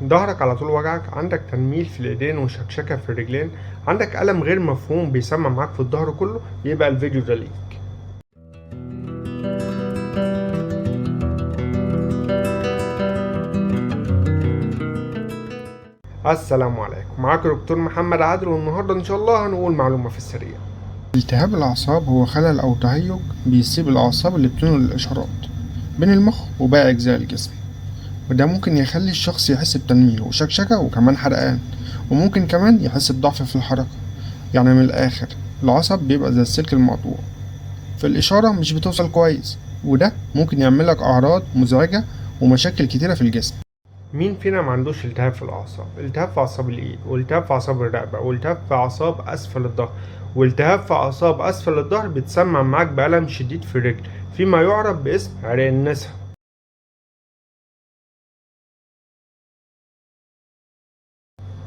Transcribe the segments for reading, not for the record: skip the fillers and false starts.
ضهرك على طول وجعك، عندك تنميل في الايدين وشكشكة في الرجلين، عندك ألم غير مفهوم بيسمع معاك في الظهر كله، يبقى الفيديو ده ليك. السلام عليكم، معاكم دكتور محمد عادل، والنهارده ان شاء الله هنقول معلومة في السريع. التهاب الأعصاب هو خلل أو تهيج بيصيب الأعصاب اللي بتنقل الإشارات بين المخ وباقي أجزاء الجسم، وده ممكن يخلي الشخص يحس بتنميل وشكشكة وكمان حرقان، وممكن كمان يحس بضعف في الحركة. يعني من الآخر العصب بيبقى زي السلك المقطوع، فالإشارة مش بتوصل كويس، وده ممكن يعملك أعراض مزعجة ومشاكل كتيرة في الجسم. مين فينا ما عندوش التهاب في الاعصاب؟ التهاب في اعصاب الايد، والتهاب في اعصاب الرقبة، والتهاب في اعصاب اسفل الظهر، والتهاب في اعصاب اسفل الظهر بتسمع معاك بألم شديد في الرجل، فيما يعرف باسم عرق النسا.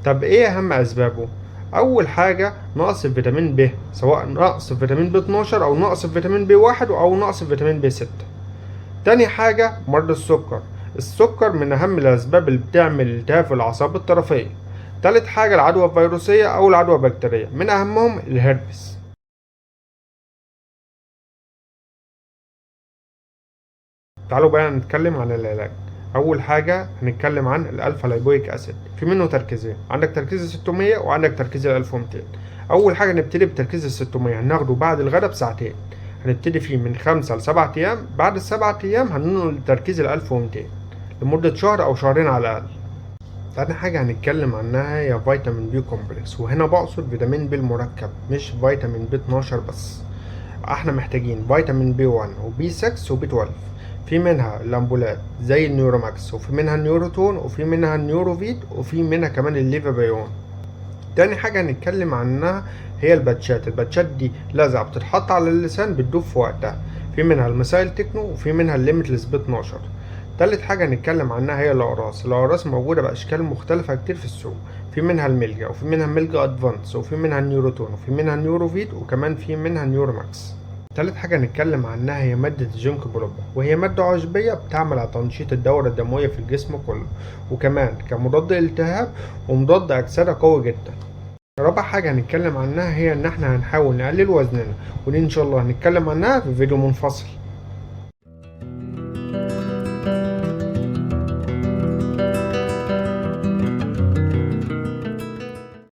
طب ايه اهم اسبابه؟ اول حاجة نقص في فيتامين ب، سواء نقص في فيتامين ب 12 او نقص في فيتامين ب 1 او نقص في فيتامين ب 6. تاني حاجة مرض السكر، السكر من اهم الاسباب اللي بتعمل التهاب في الاعصاب الطرفية. تالت حاجة العدوى الفيروسية او العدوى البكتيرية، من اهمهم الهربس. تعالوا بقى نتكلم عن العلاج. اول حاجه هنتكلم عن الالفا لايبويك اسيد، في منه تركيزين، عندك تركيز 600 وعندك تركيز 1200. اول حاجه نبتدي بتركيز 600، هناخده بعد الغداء بساعتين، هنبتدي فيه من 5 ل 7 ايام، بعد السبع ايام هننقل لتركيز 1200 لمده شهر او شهرين على الاقل. تاني حاجة هنتكلم عنها هي فيتامين بي كومبلكس، وهنا بقصد فيتامين بي المركب مش فيتامين بي 12 بس. احنا محتاجين فيتامين بي 1 وبي 6 وبي 12. في منها الامبولات زي النيوروماكس، وفي منها النيوروتون، وفي منها النيوروفيت، وفي منها كمان الليفابيون. تاني حاجة هنتكلم عنها هي الباتشات دي لازقة بتتحط على اللسان بتدوب في وقتها، في منها المسائل تكنو وفي منها الليميتلس ب 12. تالت حاجة هنتكلم عنها هي الأقراص موجودة بأشكال مختلفة كتير في السوق، في منها الميلجا، وفي منها ميلجا أدفانس، وفي منها النيوروتون، وفي منها النيوروفيت، وكمان في منها نيوروماكس. تالت حاجة هنتكلم عنها هي مادة الجينك بلوبا، وهي مادة عشبية بتعمل على تنشيط الدورة الدموية في الجسم كله، وكمان كمضاد التهاب ومضاد أكسدة قوي جدا. رابع حاجة هنتكلم عنها هي إن احنا هنحاول نقلل وزننا، ودي إن شاء الله هنتكلم عنها في فيديو منفصل.